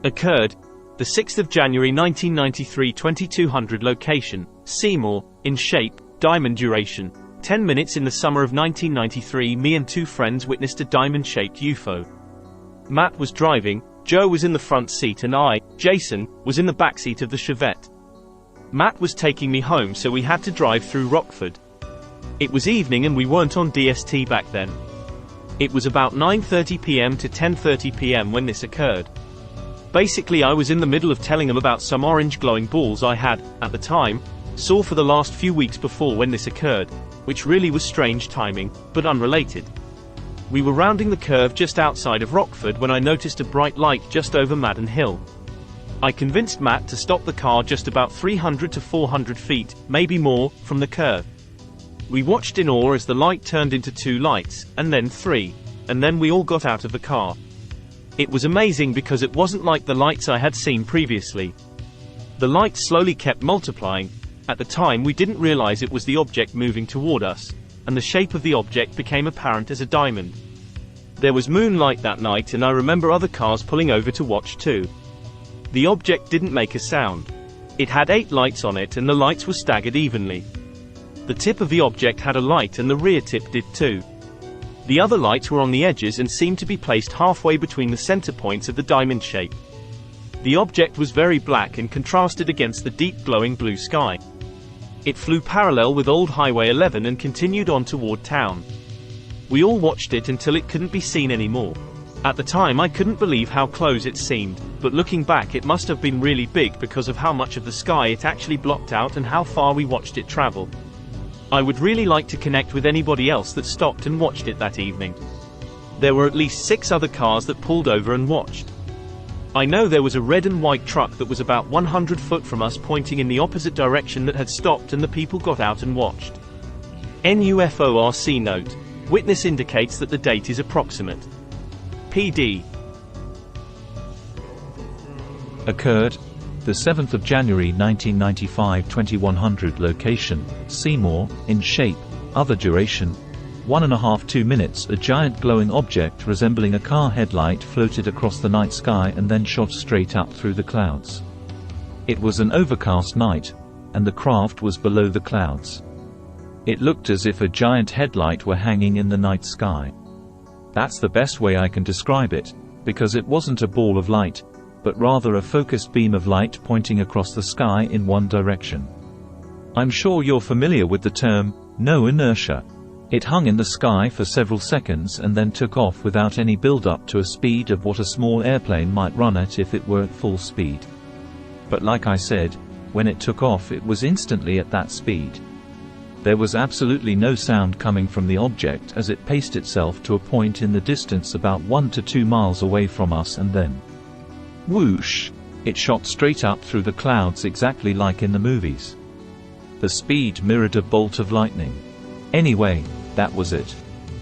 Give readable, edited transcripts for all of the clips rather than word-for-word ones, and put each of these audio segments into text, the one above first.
Occurred the 6th of January 1993, 2200 location, Seymour, in shape, diamond duration, 10 minutes. In the summer of 1993, me and two friends witnessed a diamond-shaped UFO. Matt was driving, Joe was in the front seat and I, Jason, was in the back seat of the Chevette. Matt was taking me home, so we had to drive through Rockford. It was evening and we weren't on DST back then. It was about 9:30 p.m. to 10:30 p.m. when this occurred. Basically, I was in the middle of telling them about some orange glowing balls I had, at the time, saw for the last few weeks before when this occurred, which really was strange timing, but unrelated. We were rounding the curve just outside of Rockford when I noticed a bright light just over Madden Hill. I convinced Matt to stop the car just about 300 to 400 feet, maybe more, from the curve. We watched in awe as the light turned into 2 lights, and then 3, and then we all got out of the car. It was amazing because it wasn't like the lights I had seen previously. The light slowly kept multiplying. At the time we didn't realize it was the object moving toward us, and the shape of the object became apparent as a diamond. There was moonlight that night and I remember other cars pulling over to watch too. The object didn't make a sound. It had 8 lights on it and the lights were staggered evenly. The tip of the object had a light and the rear tip did too. The other lights were on the edges and seemed to be placed halfway between the center points of the diamond shape. The object was very black and contrasted against the deep glowing blue sky. It flew parallel with Old Highway 11 and continued on toward town. We all watched it until it couldn't be seen anymore. At the time I couldn't believe how close it seemed, but looking back it must have been really big because of how much of the sky it actually blocked out and how far we watched it travel. I would really like to connect with anybody else that stopped and watched it that evening. There were at least 6 other cars that pulled over and watched. I know there was a red and white truck that was about 100 foot from us pointing in the opposite direction that had stopped and the people got out and watched. NUFORC note. Witness indicates that the date is approximate. PD. Occurred the 7th of January 1995, 2100 location, Seymour, in shape, other duration, 1.5–2 minutes. A giant glowing object resembling a car headlight floated across the night sky and then shot straight up through the clouds. It was an overcast night, and the craft was below the clouds. It looked as if a giant headlight were hanging in the night sky. That's the best way I can describe it, because it wasn't a ball of light, but rather a focused beam of light pointing across the sky in one direction. I'm sure you're familiar with the term, no inertia. It hung in the sky for several seconds and then took off without any build-up to a speed of what a small airplane might run at if it were at full speed. But like I said, when it took off it was instantly at that speed. There was absolutely no sound coming from the object as it paced itself to a point in the distance about 1 to 2 miles away from us and then whoosh! It shot straight up through the clouds exactly like in the movies. The speed mirrored a bolt of lightning. Anyway, that was it.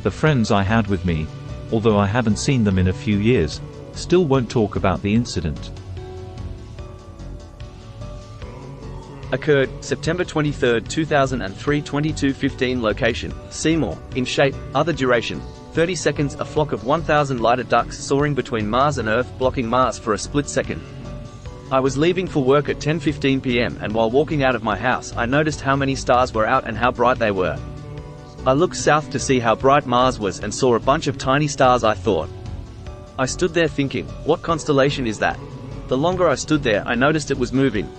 The friends I had with me, although I haven't seen them in a few years, still won't talk about the incident. Occurred September 23, 2003, 22:15 location, Seymour, in shape, other duration, 30 seconds. A flock of 1,000 lighter ducks soaring between Mars and Earth, blocking Mars for a split second. I was leaving for work at 10:15 p.m. and while walking out of my house I noticed how many stars were out and how bright they were. I looked south to see how bright Mars was and saw a bunch of tiny stars. I thought. I stood there thinking, what constellation is that? The longer I stood there I noticed it was moving.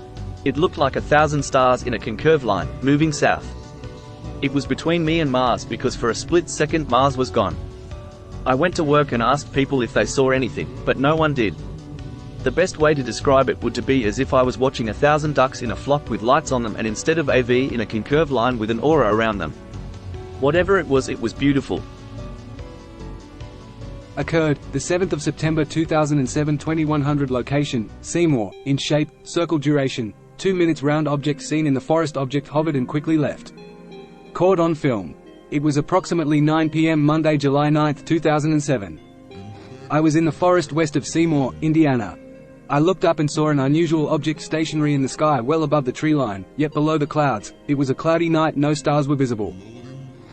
It looked like 1,000 stars in a concave line, moving south. It was between me and Mars because for a split second Mars was gone. I went to work and asked people if they saw anything, but no one did. The best way to describe it would to be as if I was watching 1,000 ducks in a flock with lights on them and instead of AV in a concave line with an aura around them. Whatever it was beautiful. Occurred the 7th of September 2007, 2100 location, Seymour, in shape, circle duration, 2 minutes. Round object seen in the forest. Object hovered and quickly left. Caught on film. It was approximately 9 p.m. Monday, July 9, 2007. I was in the forest west of Seymour, Indiana. I looked up and saw an unusual object stationary in the sky well above the tree line, yet below the clouds. It was a cloudy night, no stars were visible.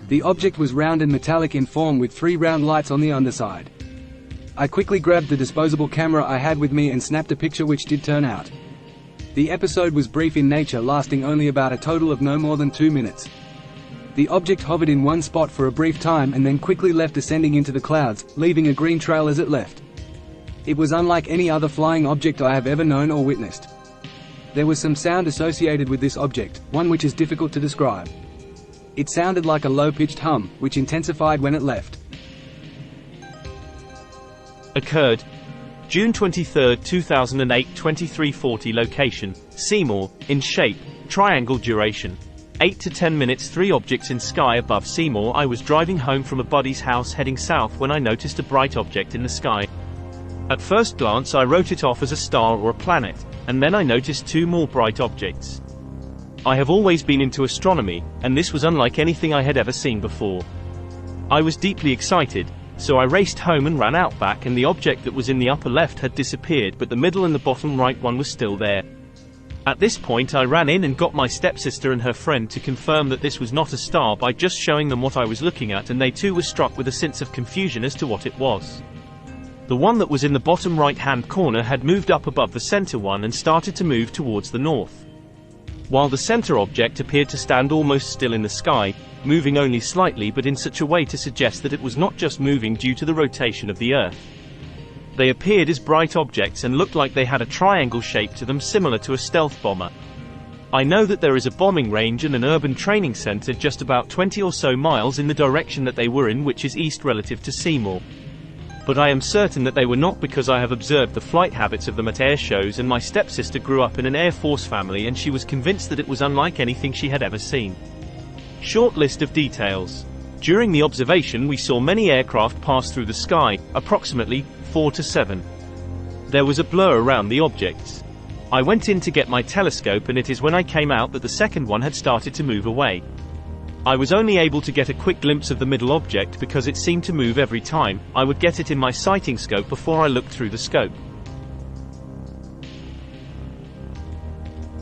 The object was round and metallic in form with 3 round lights on the underside. I quickly grabbed the disposable camera I had with me and snapped a picture, which did turn out. The episode was brief in nature, lasting only about a total of no more than 2 minutes. The object hovered in one spot for a brief time and then quickly left, ascending into the clouds, leaving a green trail as it left. It was unlike any other flying object I have ever known or witnessed. There was some sound associated with this object, one which is difficult to describe. It sounded like a low-pitched hum, which intensified when it left. Occurred June 23, 2008, 23:40. Location: Seymour. In shape: triangle. Duration: 8 to 10 minutes. 3 objects in sky above Seymour. I was driving home from a buddy's house heading south when I noticed a bright object in the sky. At first glance I wrote it off as a star or a planet, and then I noticed 2 more bright objects. I have always been into astronomy, and this was unlike anything I had ever seen before. I was deeply excited, so I raced home and ran out back, and the object that was in the upper left had disappeared, but the middle and the bottom right one was still there. At this point I ran in and got my stepsister and her friend to confirm that this was not a star by just showing them what I was looking at, and they too were struck with a sense of confusion as to what it was. The one that was in the bottom right-hand corner had moved up above the center one and started to move towards the north, while the center object appeared to stand almost still in the sky, moving only slightly but in such a way to suggest that it was not just moving due to the rotation of the Earth. They appeared as bright objects and looked like they had a triangle shape to them, similar to a stealth bomber. I know that there is a bombing range and an urban training center just about 20 or so miles in the direction that they were in, which is east relative to Seymour. But I am certain that they were not, because I have observed the flight habits of them at air shows, and my stepsister grew up in an Air Force family and she was convinced that it was unlike anything she had ever seen. Short list of details. During the observation we saw many aircraft pass through the sky, approximately 4 to 7. There was a blur around the objects. I went in to get my telescope, and it is when I came out that the second one had started to move away. I was only able to get a quick glimpse of the middle object because it seemed to move every time I would get it in my sighting scope before I looked through the scope.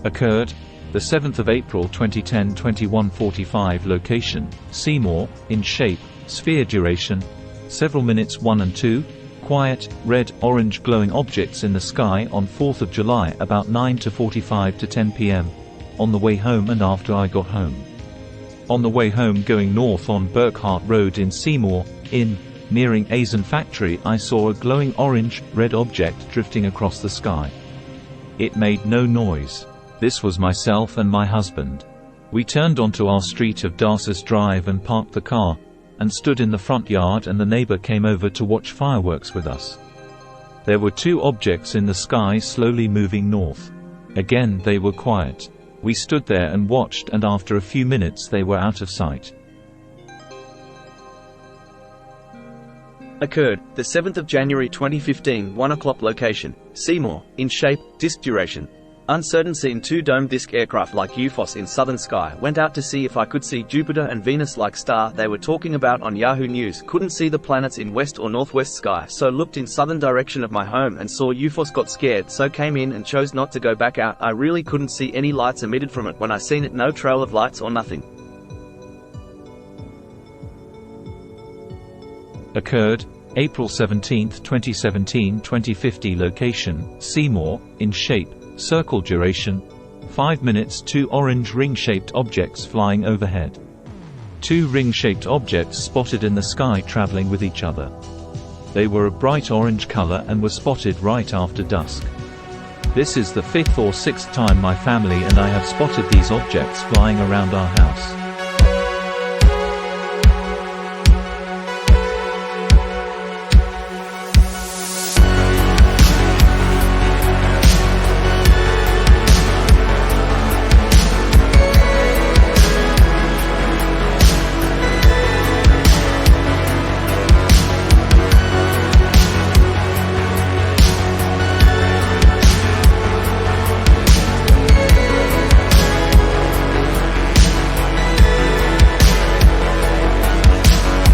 Occurred the 7th of April 2010, 21:45. Location: Seymour. In shape: sphere. Duration: several minutes. 1 and 2. Quiet, red, orange glowing objects in the sky on 4th of July about 9:45 to 10 p.m. on the way home and after I got home. On the way home going north on Burkhart Road in Seymour, nearing Azen Factory, I saw a glowing orange-red object drifting across the sky. It made no noise. This was myself and my husband. We turned onto our street of Darcis Drive and parked the car, and stood in the front yard, and the neighbor came over to watch fireworks with us. There were 2 objects in the sky slowly moving north. Again they were quiet. We stood there and watched, and after a few minutes they were out of sight. Occurred the 7th of January 2015, 1 o'clock. Location: Seymour. In shape: disk. Duration: uncertain. Seen 2 domed disk aircraft like UFOs in southern sky. Went out to see if I could see Jupiter and Venus like star they were talking about on Yahoo News. Couldn't see the planets in west or northwest sky, so looked in southern direction of my home and saw UFOs. Got scared, so came in and chose not to go back out. I really couldn't see any lights emitted from it when I seen it. No trail of lights or nothing. Occurred April 17, 2017, 20:50. Location: Seymour. In shape: circle. Duration: 5 minutes. 2 orange ring-shaped objects flying overhead. 2 ring-shaped objects spotted in the sky traveling with each other. They were a bright orange color and were spotted right after dusk. This is the 5th or 6th time my family and I have spotted these objects flying around our house.